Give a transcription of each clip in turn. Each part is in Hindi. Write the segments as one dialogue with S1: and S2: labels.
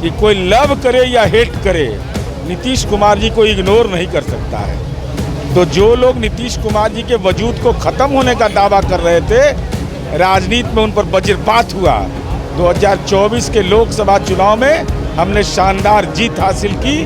S1: कि कोई लव करे या हेट करे, नीतीश कुमार जी को इग्नोर नहीं कर सकता है। तो जो लोग नीतीश कुमार जी के वजूद को ख़त्म होने का दावा कर रहे थे, राजनीति में उन पर वज्रपात हुआ। 2024 के लोकसभा चुनाव में हमने शानदार जीत हासिल की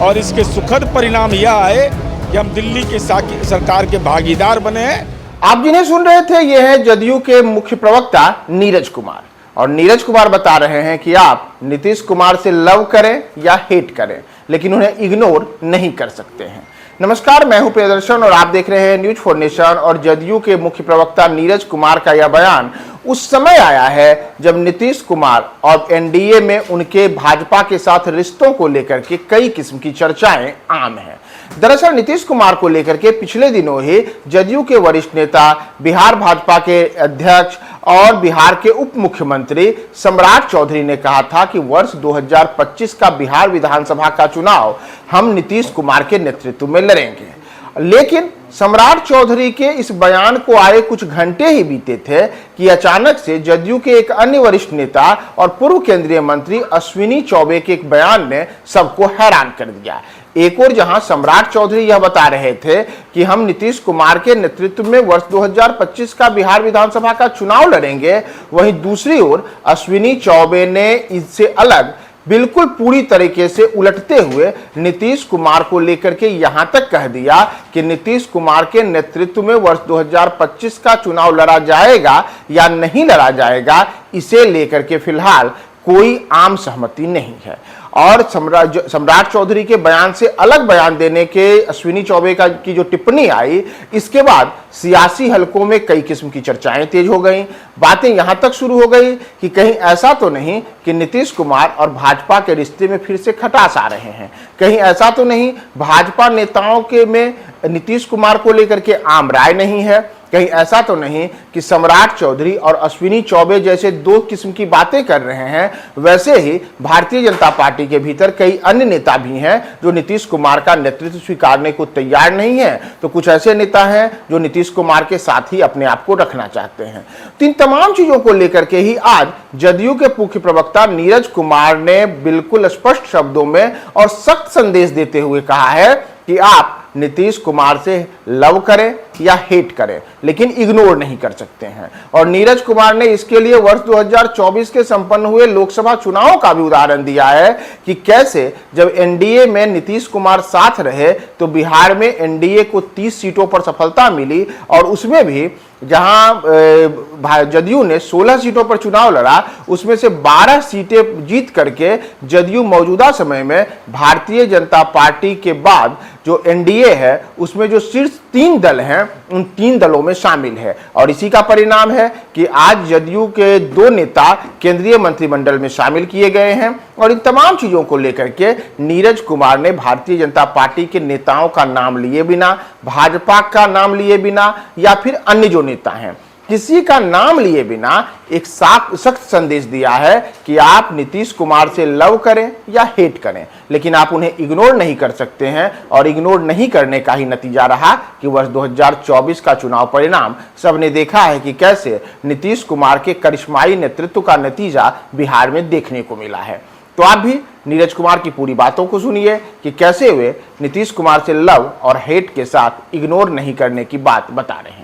S1: और इसके सुखद परिणाम यह आए कि हम दिल्ली की सरकार के भागीदार बने हैं।
S2: आप जिन्हें सुन रहे थे, ये है जदयू के मुख्य प्रवक्ता नीरज कुमार। और नीरज कुमार बता रहे हैं कि आप नीतीश कुमार से लव करें या हेट करें, लेकिन उन्हें इग्नोर नहीं कर सकते हैं। नमस्कार, मैं हूं प्रियदर्शन और आप देख रहे हैं न्यूज फॉर नेशन। और जदयू के मुख्य प्रवक्ता नीरज कुमार का यह बयान उस समय आया है जब नीतीश कुमार और एनडीए में उनके भाजपा के साथ रिश्तों को लेकर के कई किस्म की चर्चाएं आम हैं। दरअसल नीतीश कुमार को लेकर के पिछले दिनों ही जदयू के वरिष्ठ नेता, बिहार भाजपा के अध्यक्ष और बिहार के उप मुख्यमंत्री सम्राट चौधरी ने कहा था कि वर्ष 2025 का बिहार विधानसभा का चुनाव हम नीतीश कुमार के नेतृत्व में लड़ेंगे। लेकिन सम्राट चौधरी के इस बयान को आए कुछ घंटे ही बीते थे कि अचानक से जदयू के एक अन्य वरिष्ठ नेता और पूर्व केंद्रीय मंत्री अश्विनी चौबे के एक बयान ने सबको हैरान कर दिया। एक ओर जहां सम्राट चौधरी यह बता रहे थे कि हम नीतीश कुमार के नेतृत्व में वर्ष 2025 का बिहार विधानसभा का चुनाव लड़ेंगे, वहीं दूसरी ओर अश्विनी चौबे ने इससे अलग बिल्कुल पूरी तरीके से उलटते हुए नीतीश कुमार को लेकर के यहां तक कह दिया कि नीतीश कुमार के नेतृत्व में वर्ष 2025 का चुनाव लड़ा जाएगा या नहीं लड़ा जाएगा, इसे लेकर के फिलहाल कोई आम सहमति नहीं है। और सम्राट चौधरी के बयान से अलग बयान देने के अश्विनी चौबे की जो टिप्पणी आई, इसके बाद सियासी हलकों में कई किस्म की चर्चाएं तेज हो गई। बातें यहां तक शुरू हो गई कि कहीं ऐसा तो नहीं कि नीतीश कुमार और भाजपा के रिश्ते में फिर से खटास आ रहे हैं, कहीं ऐसा तो नहीं भाजपा नेताओं के में नीतीश कुमार को लेकर के आम राय नहीं है, कहीं ऐसा तो नहीं कि सम्राट चौधरी और अश्विनी चौबे जैसे दो किस्म की बातें कर रहे हैं। वैसे ही भारतीय जनता पार्टी के भीतर कई अन्य नेता भी हैं जो नीतीश कुमार का नेतृत्व स्वीकारने को तैयार नहीं है, तो कुछ ऐसे नेता हैं जो नीतीश कुमार के साथ ही अपने आप को रखना चाहते हैं। तो इन तमाम चीजों को लेकर के ही आज जदयू के मुख्य प्रवक्ता नीरज कुमार ने बिल्कुल स्पष्ट शब्दों में और सख्त संदेश देते हुए कहा है कि आप नीतीश कुमार से लव करें या हेट करें, लेकिन इग्नोर नहीं कर सकते हैं। और नीरज कुमार ने इसके लिए वर्ष 2024 के संपन्न हुए लोकसभा चुनाव का भी उदाहरण दिया है कि कैसे जब एनडीए में नीतीश कुमार साथ रहे तो बिहार में एनडीए को 30 सीटों पर सफलता मिली और उसमें भी जहां जदयू ने 16 सीटों पर चुनाव लड़ा, उसमें से 12 सीटें जीत करके जदयू मौजूदा समय में भारतीय जनता पार्टी के बाद जो एनडीए है उसमें जो शीर्ष 3 दल हैं उन 3 दलों में शामिल है। और इसी का परिणाम है कि आज जदयू के 2 नेता केंद्रीय मंत्रिमंडल में शामिल किए गए हैं। और इन तमाम चीजों को लेकर के नीरज कुमार ने भारतीय जनता पार्टी के नेताओं का नाम लिए बिना, भाजपा का नाम लिए बिना या फिर अन्य जो नेता हैं किसी का नाम लिए बिना एक सख्त संदेश दिया है कि आप नीतीश कुमार से लव करें या हेट करें, लेकिन आप उन्हें इग्नोर नहीं कर सकते हैं। और इग्नोर नहीं करने का ही नतीजा रहा कि वर्ष 2024 का चुनाव परिणाम सबने देखा है कि कैसे नीतीश कुमार के करिश्माई नेतृत्व का नतीजा बिहार में देखने को मिला है। तो आप भी नीरज कुमार की पूरी बातों को सुनिए कि कैसे वे नीतीश कुमार से लव और हेट के साथ इग्नोर नहीं करने की बात बता रहे हैं।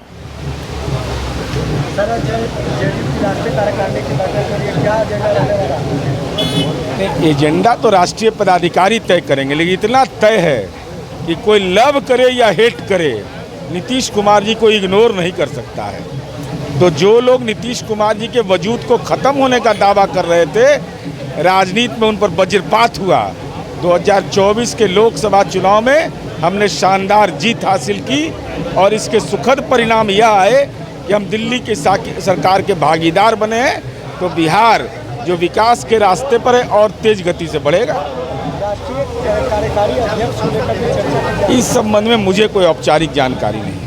S1: एजेंडा तो राष्ट्रीय पदाधिकारी तय करेंगे, लेकिन इतना तय है कि कोई लव करे या हेट करे, नीतीश कुमार जी को इग्नोर नहीं कर सकता है। तो जो लोग नीतीश कुमार जी के वजूद को ख़त्म होने का दावा कर रहे थे, राजनीति में उन पर वज्रपात हुआ। 2024 के लोकसभा चुनाव में हमने शानदार जीत हासिल की और इसके सुखद परिणाम यह आए कि हम दिल्ली की सरकार के भागीदार बने हैं। तो बिहार जो विकास के रास्ते पर है और तेज गति से बढ़ेगा। इस संबंध में मुझे कोई औपचारिक जानकारी नहीं।